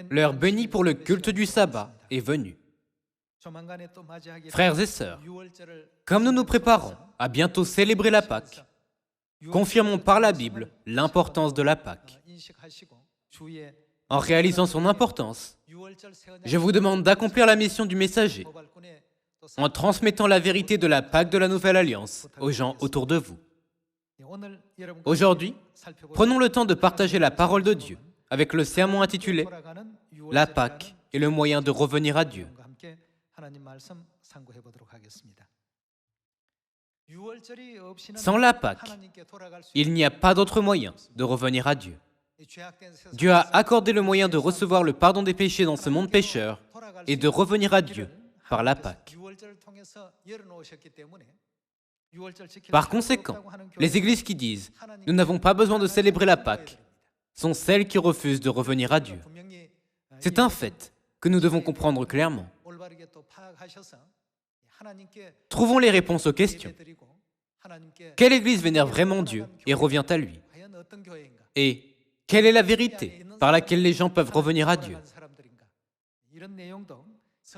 L'heure bénie pour le culte du sabbat est venue. Frères et sœurs, comme nous nous préparons à bientôt célébrer la Pâque, confirmons par la Bible l'importance de la Pâque. En réalisant son importance, je vous demande d'accomplir la mission du messager en transmettant la vérité de la Pâque de la Nouvelle Alliance aux gens autour de vous. Aujourd'hui, prenons le temps de partager la parole de Dieu avec le sermon intitulé « La Pâque est le moyen de revenir à Dieu ». Sans la Pâque, il n'y a pas d'autre moyen de revenir à Dieu. Dieu a accordé le moyen de recevoir le pardon des péchés dans ce monde pécheur et de revenir à Dieu par la Pâque. Par conséquent, les églises qui disent « Nous n'avons pas besoin de célébrer la Pâque » sont celles qui refusent de revenir à Dieu. C'est un fait que nous devons comprendre clairement. Trouvons les réponses aux questions. Quelle église vénère vraiment Dieu et revient à lui? Et quelle est la vérité par laquelle les gens peuvent revenir à Dieu?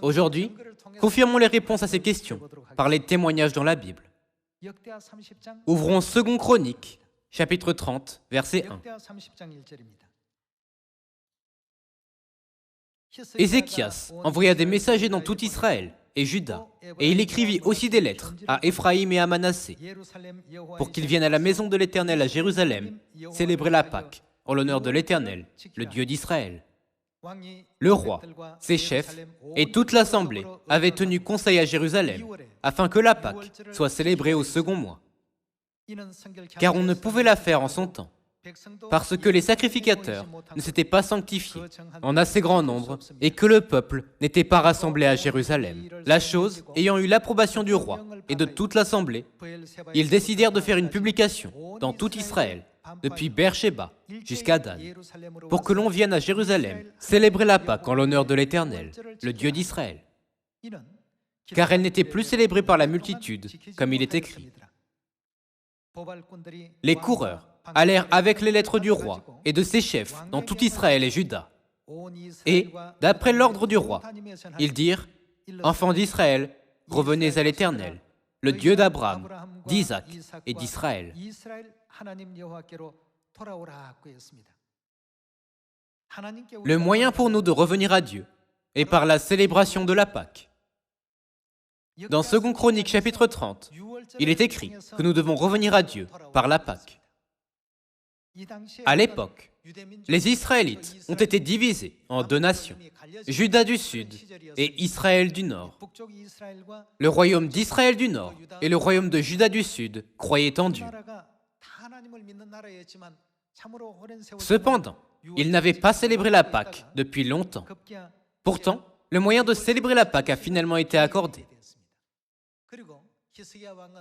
Aujourd'hui, confirmons les réponses à ces questions par les témoignages dans la Bible. Ouvrons 2 Chroniques, chapitre 30, verset 1. Ézéchias envoya des messagers dans tout Israël et Juda, et il écrivit aussi des lettres à Éphraïm et à Manassé, pour qu'ils viennent à la maison de l'Éternel à Jérusalem, célébrer la Pâque, en l'honneur de l'Éternel, le Dieu d'Israël. Le roi, ses chefs et toute l'assemblée avaient tenu conseil à Jérusalem, afin que la Pâque soit célébrée au 2e mois. Car on ne pouvait la faire en son temps, parce que les sacrificateurs ne s'étaient pas sanctifiés en assez grand nombre et que le peuple n'était pas rassemblé à Jérusalem. La chose ayant eu l'approbation du roi et de toute l'assemblée, ils décidèrent de faire une publication dans tout Israël, depuis Beersheba jusqu'à Dan, pour que l'on vienne à Jérusalem célébrer la Pâque en l'honneur de l'Éternel, le Dieu d'Israël. Car elle n'était plus célébrée par la multitude, comme il est écrit. Les coureurs allèrent avec les lettres du roi et de ses chefs dans tout Israël et Juda. Et, d'après l'ordre du roi, ils dirent « Enfants d'Israël, revenez à l'Éternel, le Dieu d'Abraham, d'Isaac et d'Israël. » Le moyen pour nous de revenir à Dieu est par la célébration de la Pâque. Dans 2 Chroniques chapitre 30, il est écrit que nous devons revenir à Dieu par la Pâque. À l'époque, les Israélites ont été divisés en 2 nations, Juda du Sud et Israël du Nord. Le royaume d'Israël du Nord et le royaume de Juda du Sud croyaient en Dieu. Cependant, ils n'avaient pas célébré la Pâque depuis longtemps. Pourtant, le moyen de célébrer la Pâque a finalement été accordé.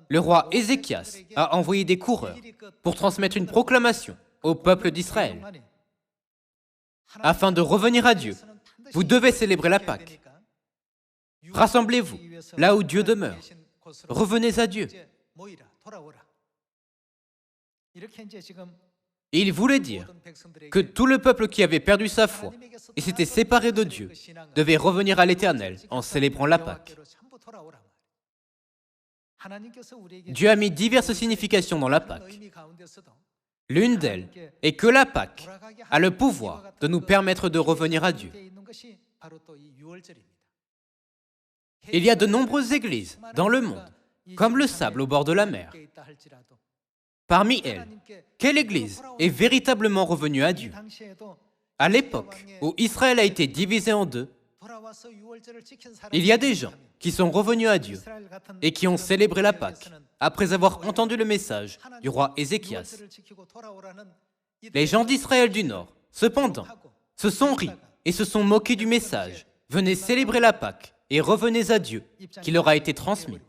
Le roi Ézéchias a envoyé des coureurs pour transmettre une proclamation au peuple d'Israël. Afin de revenir à Dieu, vous devez célébrer la Pâque. Rassemblez-vous là où Dieu demeure. Revenez à Dieu. Et il voulait dire que tout le peuple qui avait perdu sa foi et s'était séparé de Dieu devait revenir à l'Éternel en célébrant la Pâque. Dieu a mis diverses significations dans la Pâque. L'une d'elles est que la Pâque a le pouvoir de nous permettre de revenir à Dieu. Il y a de nombreuses églises dans le monde, comme le sable au bord de la mer. Parmi elles, quelle église est véritablement revenue à Dieu? À l'époque où Israël a été divisé en 2, il y a des gens qui sont revenus à Dieu et qui ont célébré la Pâque après avoir entendu le message du roi Ézéchias. Les gens d'Israël du Nord, cependant, se sont ris et se sont moqués du message. Venez célébrer la Pâque et revenez à Dieu qui leur a été transmis.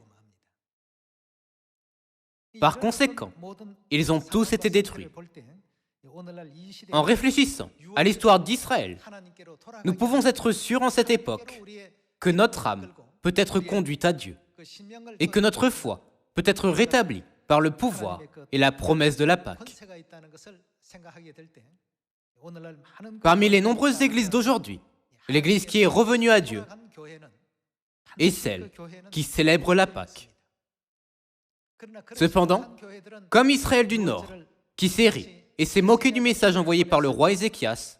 Par conséquent, ils ont tous été détruits. En réfléchissant à l'histoire d'Israël, nous pouvons être sûrs en cette époque que notre âme peut être conduite à Dieu et que notre foi peut être rétablie par le pouvoir et la promesse de la Pâque. Parmi les nombreuses églises d'aujourd'hui, l'église qui est revenue à Dieu est celle qui célèbre la Pâque. Cependant, comme Israël du Nord, qui s'est ri et s'est moqué du message envoyé par le roi Ézéchias,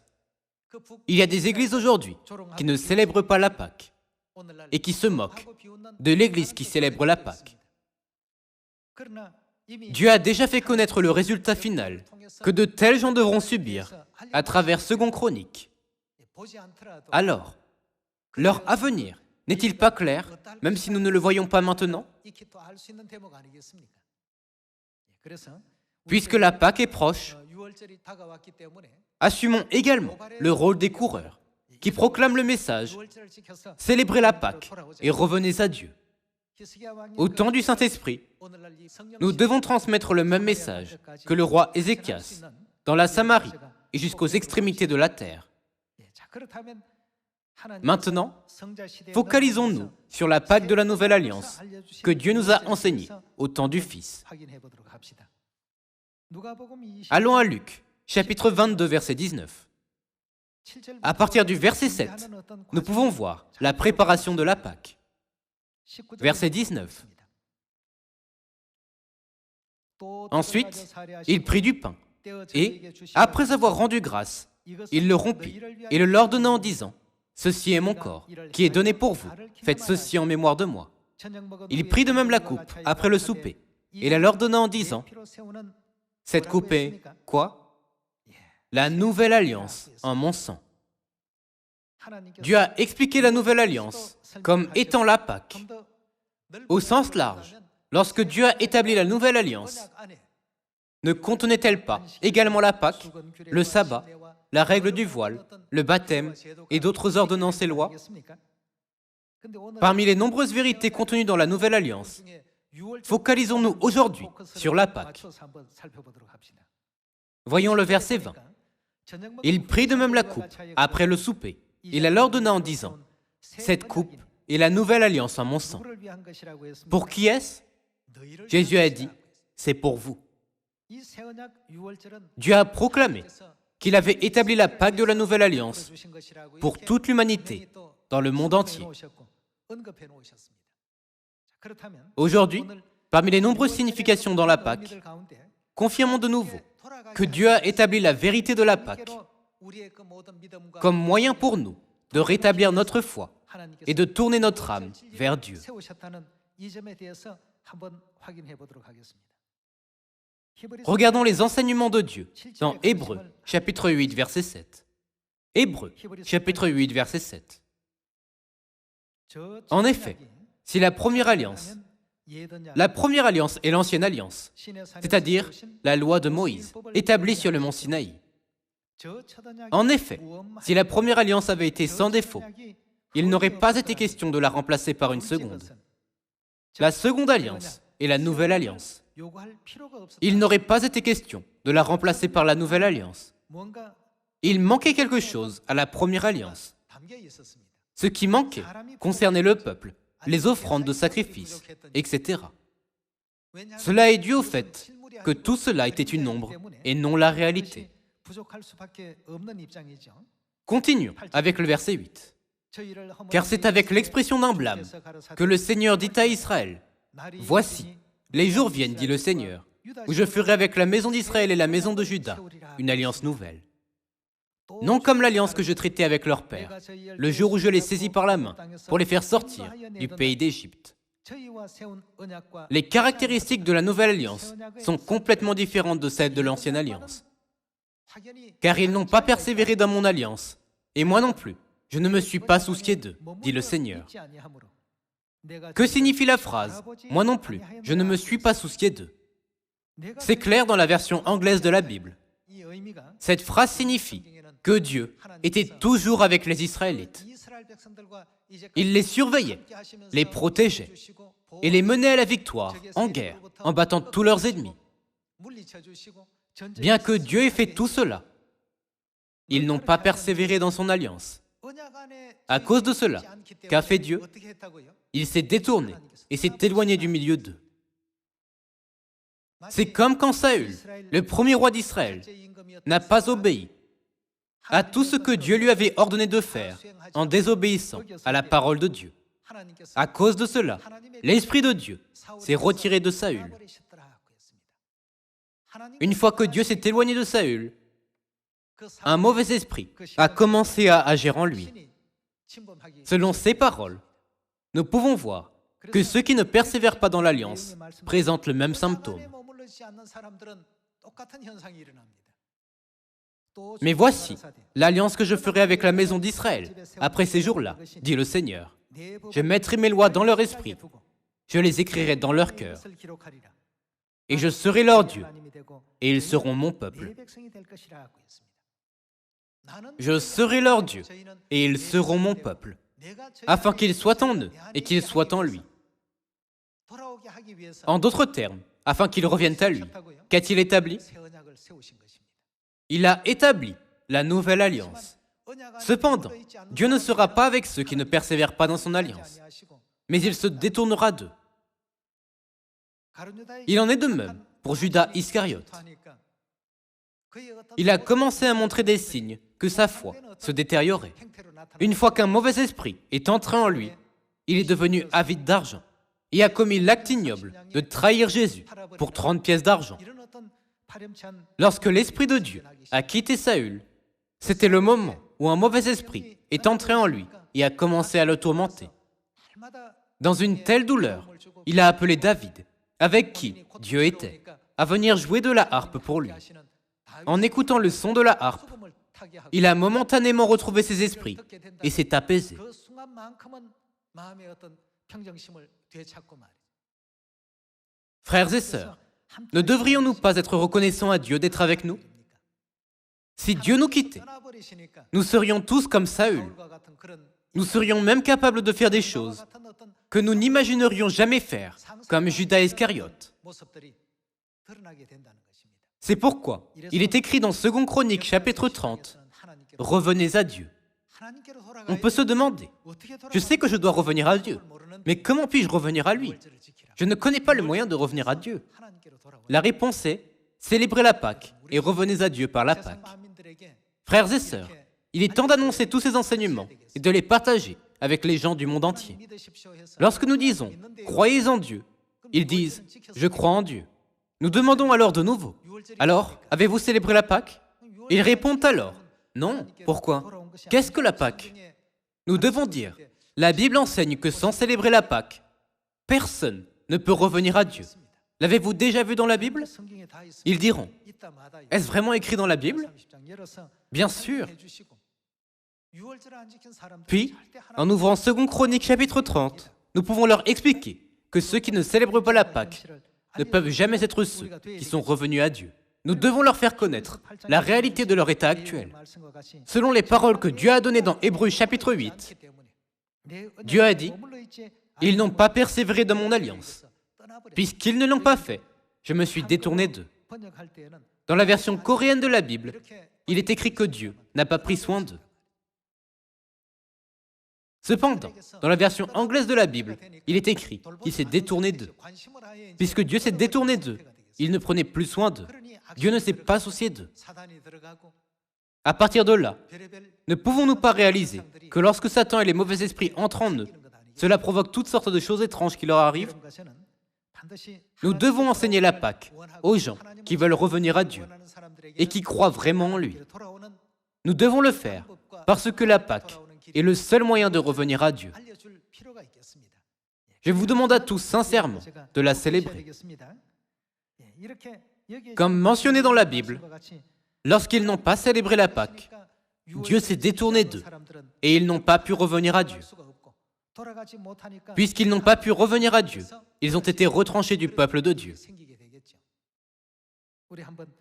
il y a des églises aujourd'hui qui ne célèbrent pas la Pâque et qui se moquent de l'église qui célèbre la Pâque. Dieu a déjà fait connaître le résultat final que de tels gens devront subir à travers Second Chronique. Alors, leur avenir n'est-il pas clair, même si nous ne le voyons pas maintenant? Puisque la Pâque est proche, assumons également le rôle des coureurs qui proclament le message « Célébrez la Pâque et revenez à Dieu ». Au temps du Saint-Esprit, nous devons transmettre le même message que le roi Ézéchias dans la Samarie et jusqu'aux extrémités de la terre. Maintenant, focalisons-nous sur la Pâque de la Nouvelle Alliance que Dieu nous a enseignée au temps du Fils. Allons à Luc, chapitre 22, verset 19. À partir du verset 7, nous pouvons voir la préparation de la Pâque. Verset 19. Ensuite, il prit du pain et, après avoir rendu grâce, il le rompit et le leur donna en disant « Ceci est mon corps, qui est donné pour vous. Faites ceci en mémoire de moi. » Il prit de même la coupe après le souper et la leur donna en disant « Cette coupe est quoi? La nouvelle alliance en mon sang. » Dieu a expliqué la nouvelle alliance comme étant la Pâque. Au sens large, lorsque Dieu a établi la nouvelle alliance, ne contenait-elle pas également la Pâque, le sabbat, la règle du voile, le baptême et d'autres ordonnances et lois? Parmi les nombreuses vérités contenues dans la nouvelle alliance, focalisons-nous aujourd'hui sur la Pâque. Voyons le verset 20. Il prit de même la coupe après le souper. Il la leur donna en disant « Cette coupe est la nouvelle alliance en mon sang. » Pour qui est-ce? Jésus a dit « C'est pour vous. » Dieu a proclamé qu'il avait établi la Pâque de la nouvelle alliance pour toute l'humanité dans le monde entier. Aujourd'hui, parmi les nombreuses significations dans la Pâque, confirmons de nouveau que Dieu a établi la vérité de la Pâque comme moyen pour nous de rétablir notre foi et de tourner notre âme vers Dieu. Regardons les enseignements de Dieu dans Hébreux, chapitre 8, verset 7. Hébreux, chapitre 8, verset 7. En effet, si la première alliance est l'ancienne alliance, c'est-à-dire la loi de Moïse, établie sur le mont Sinaï. En effet, si la première alliance avait été sans défaut, il n'aurait pas été question de la remplacer par une seconde. La seconde alliance est la nouvelle alliance. Il n'aurait pas été question de la remplacer par la nouvelle alliance. Il manquait quelque chose à la première alliance. Ce qui manquait concernait le peuple, les offrandes de sacrifice, etc. Cela est dû au fait que tout cela était une ombre et non la réalité. Continuons avec le verset 8. Car c'est avec l'expression d'un blâme que le Seigneur dit à Israël, « Voici, les jours viennent, dit le Seigneur, où je ferai avec la maison d'Israël et la maison de Juda une alliance nouvelle. Non comme l'alliance que je traitais avec leur père, le jour où je les saisis par la main pour les faire sortir du pays d'Égypte. » Les caractéristiques de la nouvelle alliance sont complètement différentes de celles de l'ancienne alliance. Car ils n'ont pas persévéré dans mon alliance, et moi non plus. Je ne me suis pas soucié d'eux, dit le Seigneur. Que signifie la phrase « moi non plus, je ne me suis pas soucié d'eux » ? C'est clair dans la version anglaise de la Bible. Cette phrase signifie que Dieu était toujours avec les Israélites. Il les surveillait, les protégeait et les menait à la victoire en guerre en battant tous leurs ennemis. Bien que Dieu ait fait tout cela, ils n'ont pas persévéré dans son alliance. À cause de cela, qu'a fait Dieu? Il s'est détourné et s'est éloigné du milieu d'eux. C'est comme quand Saül, le premier roi d'Israël, n'a pas obéi à tout ce que Dieu lui avait ordonné de faire en désobéissant à la parole de Dieu. À cause de cela, l'Esprit de Dieu s'est retiré de Saül. Une fois que Dieu s'est éloigné de Saül, un mauvais esprit a commencé à agir en lui. Selon ces paroles, nous pouvons voir que ceux qui ne persévèrent pas dans l'alliance présentent le même symptôme. Mais voici l'alliance que je ferai avec la maison d'Israël après ces jours-là, dit le Seigneur. Je mettrai mes lois dans leur esprit, je les écrirai dans leur cœur, et je serai leur Dieu, et ils seront mon peuple. Je serai leur Dieu, et ils seront mon peuple, afin qu'ils soient en eux et qu'ils soient en lui. En d'autres termes, afin qu'ils reviennent à lui. Qu'a-t-il établi? Il a établi la nouvelle alliance. Cependant, Dieu ne sera pas avec ceux qui ne persévèrent pas dans son alliance, mais il se détournera d'eux. Il en est de même pour Judas Iscariote. Il a commencé à montrer des signes que sa foi se détériorait. Une fois qu'un mauvais esprit est entré en lui, il est devenu avide d'argent et a commis l'acte ignoble de trahir Jésus pour 30 pièces d'argent. Lorsque l'Esprit de Dieu a quitté Saül, c'était le moment où un mauvais esprit est entré en lui et a commencé à le tourmenter. Dans une telle douleur, il a appelé David, avec qui Dieu était, à venir jouer de la harpe pour lui. En écoutant le son de la harpe, il a momentanément retrouvé ses esprits et s'est apaisé. Frères et sœurs, ne devrions-nous pas être reconnaissants à Dieu d'être avec nous? Si Dieu nous quittait, nous serions tous comme Saül. Nous serions même capables de faire des choses que nous n'imaginerions jamais faire, comme Judas Iscariote. C'est pourquoi il est écrit dans 2 Chroniques chapitre 30, « Revenez à Dieu ». On peut se demander, je sais que je dois revenir à Dieu, mais comment puis-je revenir à lui? Je ne connais pas le moyen de revenir à Dieu. La réponse est, célébrez la Pâque et revenez à Dieu par la Pâque. Frères et sœurs, il est temps d'annoncer tous ces enseignements et de les partager avec les gens du monde entier. Lorsque nous disons « croyez en Dieu », ils disent « je crois en Dieu ». Nous demandons alors de nouveau « alors, avez-vous célébré la Pâque ?» Ils répondent alors « non, pourquoi? Qu'est-ce que la Pâque ?» Nous devons dire « la Bible enseigne que sans célébrer la Pâque, personne ne peut revenir à Dieu. » L'avez-vous déjà vu dans la Bible? Ils diront, est-ce vraiment écrit dans la Bible? Bien sûr. Puis, en ouvrant 2 Chroniques chapitre 30, nous pouvons leur expliquer que ceux qui ne célèbrent pas la Pâque ne peuvent jamais être ceux qui sont revenus à Dieu. Nous devons leur faire connaître la réalité de leur état actuel. Selon les paroles que Dieu a données dans Hébreux chapitre 8, Dieu a dit, « Ils n'ont pas persévéré dans mon alliance. Puisqu'ils ne l'ont pas fait, je me suis détourné d'eux. » Dans la version coréenne de la Bible, il est écrit que Dieu n'a pas pris soin d'eux. Cependant, dans la version anglaise de la Bible, il est écrit qu'il s'est détourné d'eux. Puisque Dieu s'est détourné d'eux, il ne prenait plus soin d'eux. Dieu ne s'est pas soucié d'eux. À partir de là, ne pouvons-nous pas réaliser que lorsque Satan et les mauvais esprits entrent en eux, cela provoque toutes sortes de choses étranges qui leur arrivent? Nous devons enseigner la Pâque aux gens qui veulent revenir à Dieu et qui croient vraiment en lui. Nous devons le faire parce que la Pâque est le seul moyen de revenir à Dieu. Je vous demande à tous sincèrement de la célébrer. Comme mentionné dans la Bible, lorsqu'ils n'ont pas célébré la Pâque, Dieu s'est détourné d'eux et ils n'ont pas pu revenir à Dieu. Puisqu'ils n'ont pas pu revenir à Dieu, ils ont été retranchés du peuple de Dieu.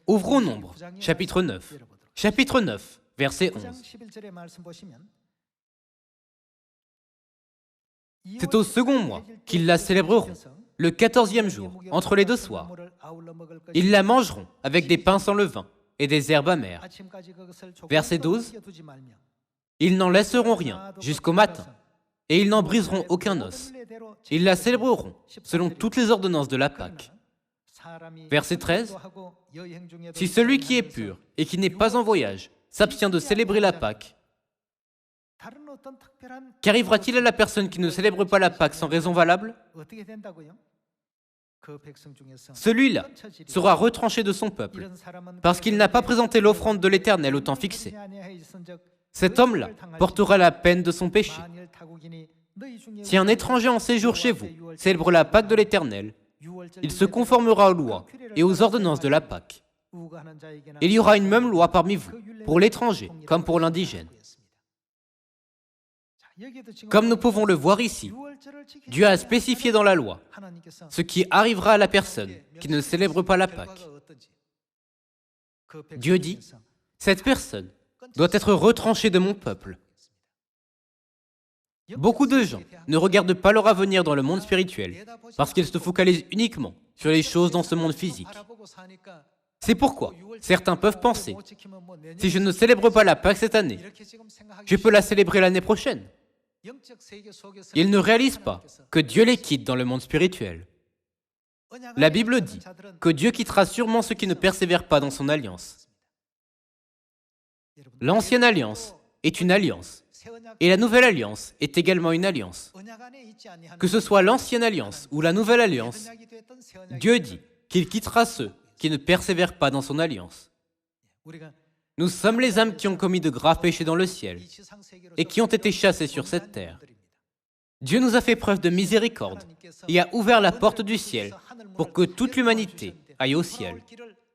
Ouvrons Nombre, chapitre 9. Chapitre 9, verset 11. C'est au second mois qu'ils la célébreront, le 14e jour, entre les deux soirs. Ils la mangeront avec des pains sans levain et des herbes amères. Verset 12. Ils n'en laisseront rien jusqu'au matin, et ils n'en briseront aucun os. Ils la célébreront selon toutes les ordonnances de la Pâque. Verset 13. Si celui qui est pur et qui n'est pas en voyage s'abstient de célébrer la Pâque, qu'arrivera-t-il à la personne qui ne célèbre pas la Pâque sans raison valable? Celui-là sera retranché de son peuple, parce qu'il n'a pas présenté l'offrande de l'Éternel au temps fixé. Cet homme-là portera la peine de son péché. Si un étranger en séjour chez vous célèbre la Pâque de l'Éternel, il se conformera aux lois et aux ordonnances de la Pâque. Il y aura une même loi parmi vous, pour l'étranger comme pour l'indigène. Comme nous pouvons le voir ici, Dieu a spécifié dans la loi ce qui arrivera à la personne qui ne célèbre pas la Pâque. Dieu dit, cette personne doit être retranchée de mon peuple. Beaucoup de gens ne regardent pas leur avenir dans le monde spirituel parce qu'ils se focalisent uniquement sur les choses dans ce monde physique. C'est pourquoi certains peuvent penser, si je ne célèbre pas la Pâque cette année, je peux la célébrer l'année prochaine. Ils ne réalisent pas que Dieu les quitte dans le monde spirituel. La Bible dit que Dieu quittera sûrement ceux qui ne persévèrent pas dans son alliance. L'ancienne alliance est une alliance, et la nouvelle alliance est également une alliance. Que ce soit l'ancienne alliance ou la nouvelle alliance, Dieu dit qu'il quittera ceux qui ne persévèrent pas dans son alliance. Nous sommes les âmes qui ont commis de graves péchés dans le ciel et qui ont été chassées sur cette terre. Dieu nous a fait preuve de miséricorde et a ouvert la porte du ciel pour que toute l'humanité aille au ciel,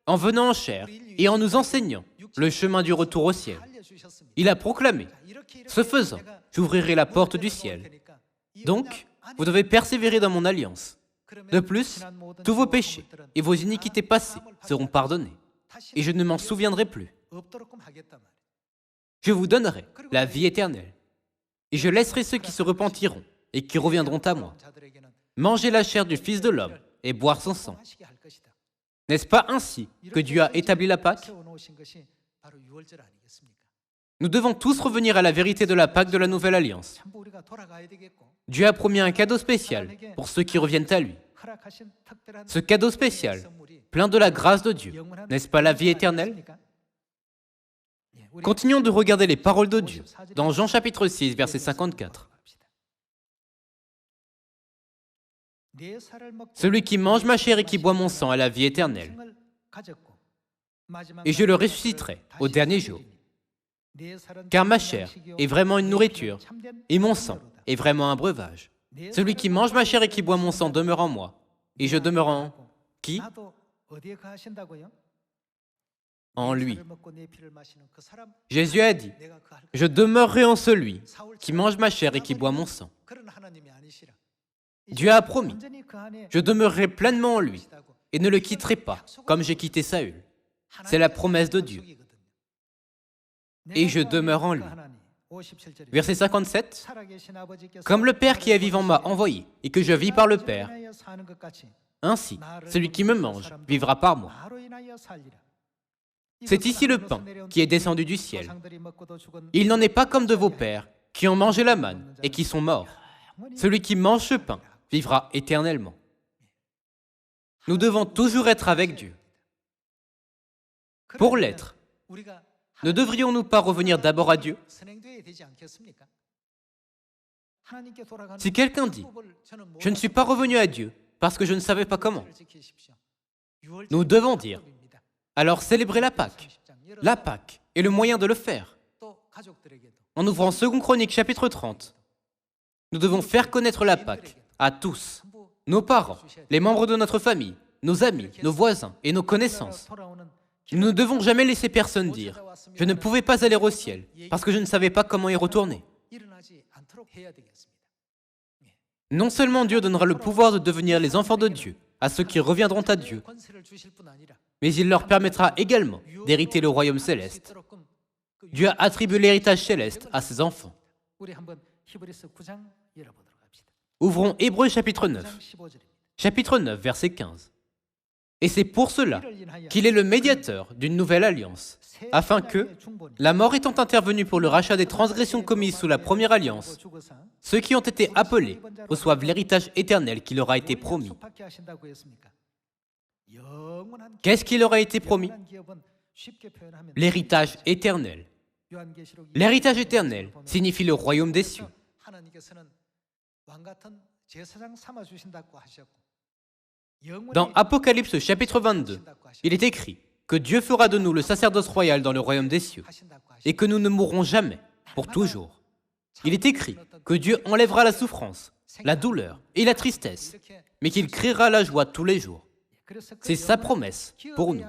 en venant en chair et en nous enseignant le chemin du retour au ciel. Il a proclamé, ce faisant, j'ouvrirai la porte du ciel. Donc, vous devez persévérer dans mon alliance. De plus, tous vos péchés et vos iniquités passées seront pardonnés, et je ne m'en souviendrai plus. Je vous donnerai la vie éternelle, et je laisserai ceux qui se repentiront et qui reviendront à moi manger la chair du Fils de l'homme et boire son sang. N'est-ce pas ainsi que Dieu a établi la Pâque? Nous devons tous revenir à la vérité de la Pâque de la Nouvelle Alliance. Dieu a promis un cadeau spécial pour ceux qui reviennent à lui. Ce cadeau spécial, plein de la grâce de Dieu, n'est-ce pas la vie éternelle? Continuons de regarder les paroles de Dieu dans Jean chapitre 6, verset 54. Celui qui mange ma chair et qui boit mon sang a la vie éternelle, et je le ressusciterai au dernier jour. Car ma chair est vraiment une nourriture, et mon sang est vraiment un breuvage. Celui qui mange ma chair et qui boit mon sang demeure en moi, et je demeure en qui? En lui. Jésus a dit, je demeurerai en celui qui mange ma chair et qui boit mon sang. Dieu a promis, je demeurerai pleinement en lui et ne le quitterai pas comme j'ai quitté Saül. C'est la promesse de Dieu. Et je demeure en lui. Verset 57. Comme le Père qui est vivant m'a envoyé et que je vis par le Père, ainsi celui qui me mange vivra par moi. C'est ici le pain qui est descendu du ciel. Il n'en est pas comme de vos pères qui ont mangé la manne et qui sont morts. Celui qui mange ce pain vivra éternellement. Nous devons toujours être avec Dieu. Pour l'être, ne devrions-nous pas revenir d'abord à Dieu? Si quelqu'un dit « Je ne suis pas revenu à Dieu parce que je ne savais pas comment », nous devons dire « Alors célébrez la Pâque. La Pâque est le moyen de le faire. » En ouvrant 2 Chroniques chapitre 30, nous devons faire connaître la Pâque à tous, nos parents, les membres de notre famille, nos amis, nos voisins et nos connaissances. Nous ne devons jamais laisser personne dire « Je ne pouvais pas aller au ciel parce que je ne savais pas comment y retourner. » Non seulement Dieu donnera le pouvoir de devenir les enfants de Dieu à ceux qui reviendront à Dieu, mais il leur permettra également d'hériter le royaume céleste. Dieu a attribué l'héritage céleste à ses enfants. Ouvrons Hébreux chapitre 9. Chapitre 9, verset 15. Et c'est pour cela qu'il est le médiateur d'une nouvelle alliance, afin que, la mort étant intervenue pour le rachat des transgressions commises sous la première alliance, ceux qui ont été appelés reçoivent l'héritage éternel qui leur a été promis. Qu'est-ce qui leur a été promis? L'héritage éternel. L'héritage éternel signifie le royaume des cieux. Dans Apocalypse chapitre 22, il est écrit que Dieu fera de nous le sacerdoce royal dans le royaume des cieux et que nous ne mourrons jamais, pour toujours. Il est écrit que Dieu enlèvera la souffrance, la douleur et la tristesse, mais qu'il créera la joie tous les jours. C'est sa promesse pour nous.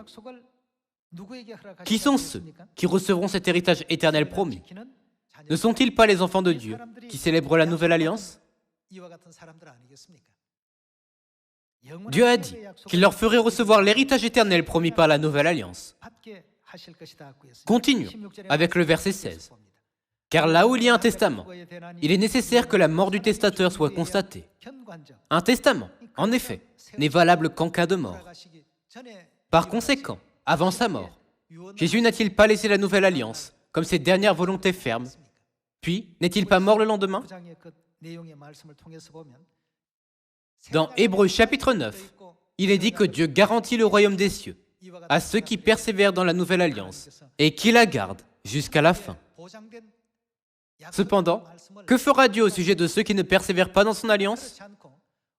Qui sont ceux qui recevront cet héritage éternel promis? Ne sont-ils pas les enfants de Dieu qui célèbrent la nouvelle alliance? Dieu a dit qu'il leur ferait recevoir l'héritage éternel promis par la nouvelle alliance. Continuons avec le verset 16. Car là où il y a un testament, il est nécessaire que la mort du testateur soit constatée. Un testament, en effet, n'est valable qu'en cas de mort. Par conséquent, avant sa mort, Jésus n'a-t-il pas laissé la nouvelle alliance comme ses dernières volontés fermes? Puis, n'est-il pas mort le lendemain? Dans Hébreux chapitre 9, il est dit que Dieu garantit le royaume des cieux à ceux qui persévèrent dans la nouvelle alliance et qui la gardent jusqu'à la fin. Cependant, que fera Dieu au sujet de ceux qui ne persévèrent pas dans son alliance?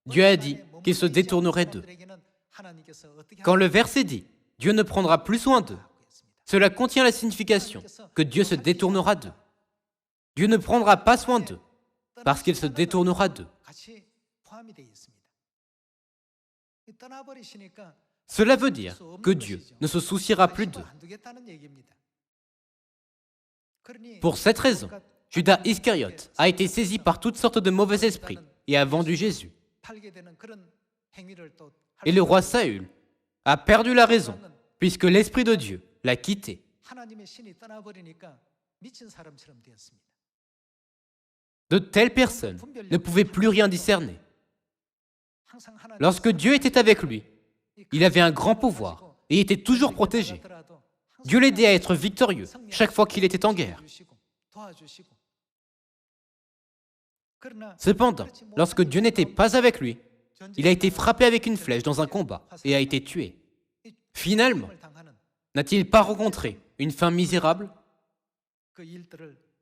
Dieu a dit qu'il se détournerait d'eux. Quand le verset dit « Dieu ne prendra plus soin d'eux », cela contient la signification que Dieu se détournera d'eux. Dieu ne prendra pas soin d'eux parce qu'il se détournera d'eux. Cela veut dire que Dieu ne se souciera plus d'eux. Pour cette raison, Judas Iscariote a été saisi par toutes sortes de mauvais esprits et a vendu Jésus. Et le roi Saül a perdu la raison, puisque l'Esprit de Dieu l'a quitté. De telles personnes ne pouvaient plus rien discerner. Lorsque Dieu était avec lui, il avait un grand pouvoir et était toujours protégé. Dieu l'aidait à être victorieux chaque fois qu'il était en guerre. Cependant, lorsque Dieu n'était pas avec lui, il a été frappé avec une flèche dans un combat et a été tué. Finalement, n'a-t-il pas rencontré une fin misérable?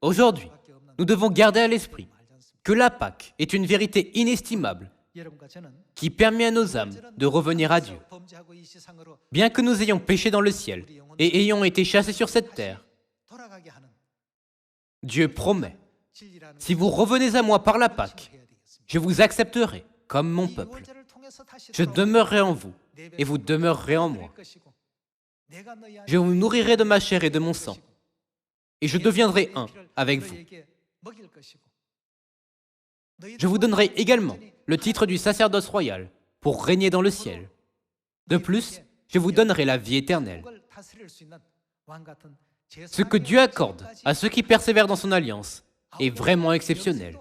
Aujourd'hui, nous devons garder à l'esprit que la Pâque est une vérité inestimable qui permet à nos âmes de revenir à Dieu. Bien que nous ayons péché dans le ciel et ayons été chassés sur cette terre, Dieu promet, si vous revenez à moi par la Pâque, je vous accepterai comme mon peuple. Je demeurerai en vous et vous demeurerez en moi. Je vous nourrirai de ma chair et de mon sang et je deviendrai un avec vous. Je vous donnerai également le titre du sacerdoce royal pour régner dans le ciel. De plus, je vous donnerai la vie éternelle. Ce que Dieu accorde à ceux qui persévèrent dans son alliance est vraiment exceptionnel.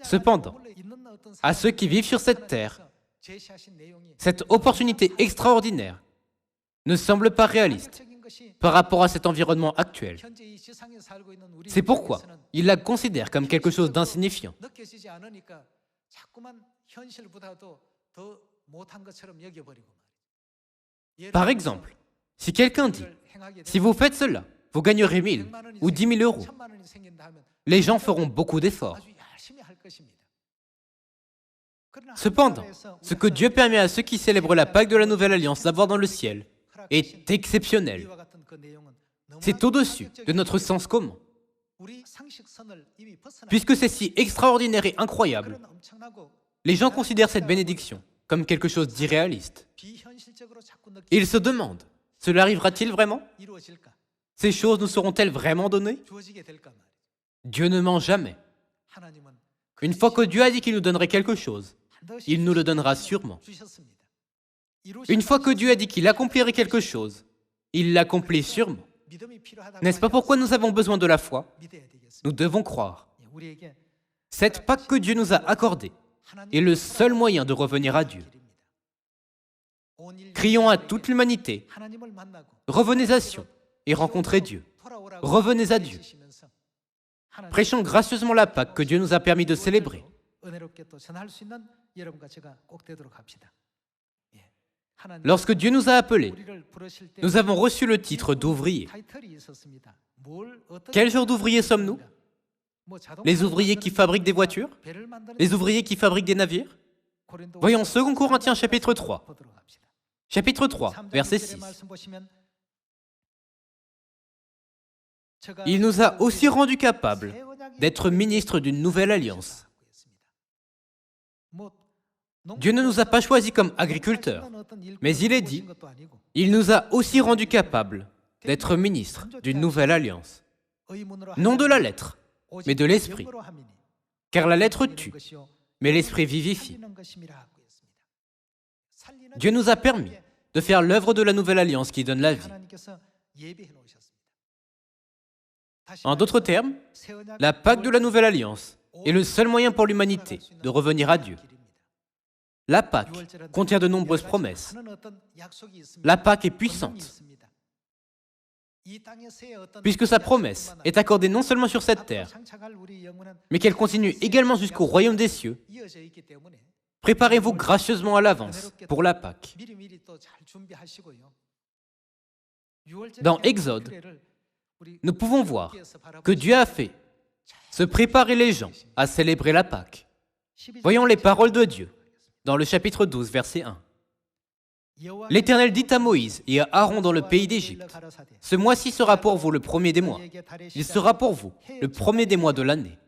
Cependant, à ceux qui vivent sur cette terre, cette opportunité extraordinaire ne semble pas réaliste par rapport à cet environnement actuel. C'est pourquoi ils la considèrent comme quelque chose d'insignifiant. Par exemple, si quelqu'un dit « Si vous faites cela, vous gagnerez 1000 ou 10 000 euros », les gens feront beaucoup d'efforts. Cependant, ce que Dieu permet à ceux qui célèbrent la Pâque de la Nouvelle Alliance d'avoir dans le ciel est exceptionnel. C'est au-dessus de notre sens commun. Puisque c'est si extraordinaire et incroyable, les gens considèrent cette bénédiction comme quelque chose d'irréaliste. Ils se demandent, cela arrivera-t-il vraiment? Ces choses nous seront-elles vraiment données? Dieu ne ment jamais. Une fois que Dieu a dit qu'il nous donnerait quelque chose, il nous le donnera sûrement. Une fois que Dieu a dit qu'il accomplirait quelque chose, il l'accomplit sûrement. N'est-ce pas pourquoi nous avons besoin de la foi? Nous devons croire. Cette Pâque que Dieu nous a accordée est le seul moyen de revenir à Dieu. Crions à toute l'humanité, revenez à Sion et rencontrez Dieu. Revenez à Dieu. Prêchons gracieusement la Pâque que Dieu nous a permis de célébrer. Lorsque Dieu nous a appelés, nous avons reçu le titre d'ouvrier. Quel genre d'ouvriers sommes-nous? Les ouvriers qui fabriquent des voitures? Les ouvriers qui fabriquent des navires? Voyons 2 Corinthiens chapitre 3. Chapitre 3, verset 6. Il nous a aussi rendus capables d'être ministres d'une nouvelle alliance. Dieu ne nous a pas choisis comme agriculteurs, mais il est dit, il nous a aussi rendus capables d'être ministres d'une nouvelle alliance. Non de la lettre, mais de l'esprit. Car la lettre tue, mais l'esprit vivifie. Dieu nous a permis de faire l'œuvre de la nouvelle alliance qui donne la vie. En d'autres termes, la Pâque de la nouvelle alliance est le seul moyen pour l'humanité de revenir à Dieu. La Pâque contient de nombreuses promesses. La Pâque est puissante, puisque sa promesse est accordée non seulement sur cette terre, mais qu'elle continue également jusqu'au royaume des cieux. Préparez-vous gracieusement à l'avance pour la Pâque. Dans Exode, nous pouvons voir que Dieu a fait se préparer les gens à célébrer la Pâque. Voyons les paroles de Dieu dans le chapitre 12, verset 1. L'Éternel dit à Moïse et à Aaron dans le pays d'Égypte, « Ce mois-ci sera pour vous le premier des mois. Il sera pour vous le premier des mois de l'année.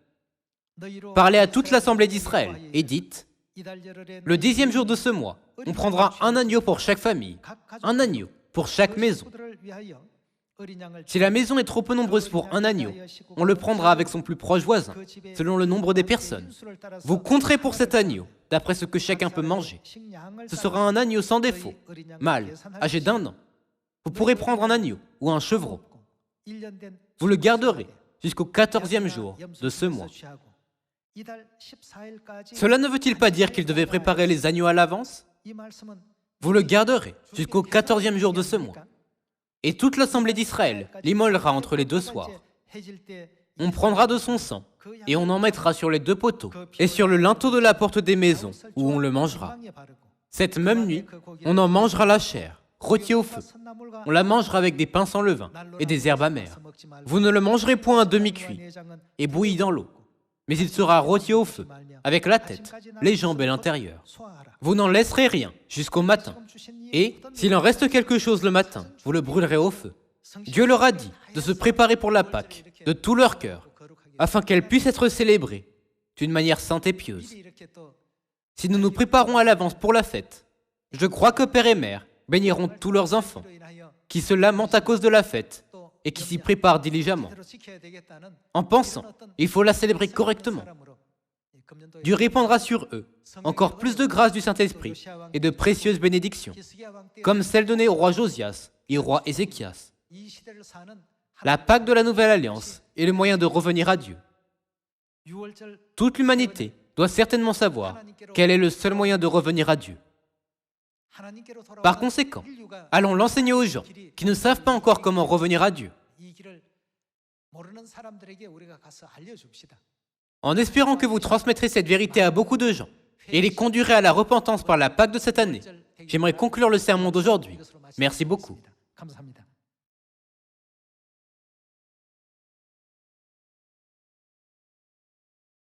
Parlez à toute l'assemblée d'Israël et dites, le 10e jour de ce mois, on prendra un agneau pour chaque famille, un agneau pour chaque maison. Si la maison est trop peu nombreuse pour un agneau, on le prendra avec son plus proche voisin, selon le nombre des personnes. Vous compterez pour cet agneau, d'après ce que chacun peut manger. Ce sera un agneau sans défaut, mâle, âgé d'1 an. Vous pourrez prendre un agneau ou un chevreau. Vous le garderez jusqu'au 14e jour de ce mois. Cela ne veut-il pas dire qu'il devait préparer les agneaux à l'avance? Vous le garderez jusqu'au 14e jour de ce mois. Et toute l'assemblée d'Israël l'immolera entre les 2 soirs. On prendra de son sang et on en mettra sur les 2 poteaux et sur le linteau de la porte des maisons où on le mangera. Cette même nuit, on en mangera la chair, rôtie au feu. On la mangera avec des pains sans levain et des herbes amères. Vous ne le mangerez point à demi-cuit et bouilli dans l'eau, mais il sera rôti au feu, avec la tête, les jambes et l'intérieur. Vous n'en laisserez rien jusqu'au matin. Et s'il en reste quelque chose le matin, vous le brûlerez au feu. Dieu leur a dit de se préparer pour la Pâque de tout leur cœur, afin qu'elle puisse être célébrée d'une manière sainte et pieuse. Si nous nous préparons à l'avance pour la fête, je crois que père et mère béniront tous leurs enfants, qui se lamentent à cause de la fête et qui s'y préparent diligemment. En pensant, il faut la célébrer correctement. Dieu répandra sur eux encore plus de grâce du Saint-Esprit et de précieuses bénédictions, comme celles données au roi Josias et au roi Ézéchias. La Pâque de la Nouvelle Alliance est le moyen de revenir à Dieu. Toute l'humanité doit certainement savoir quel est le seul moyen de revenir à Dieu. Par conséquent, allons l'enseigner aux gens qui ne savent pas encore comment revenir à Dieu, en espérant que vous transmettrez cette vérité à beaucoup de gens et les conduirez à la repentance par la Pâque de cette année. J'aimerais conclure le sermon d'aujourd'hui. Merci beaucoup.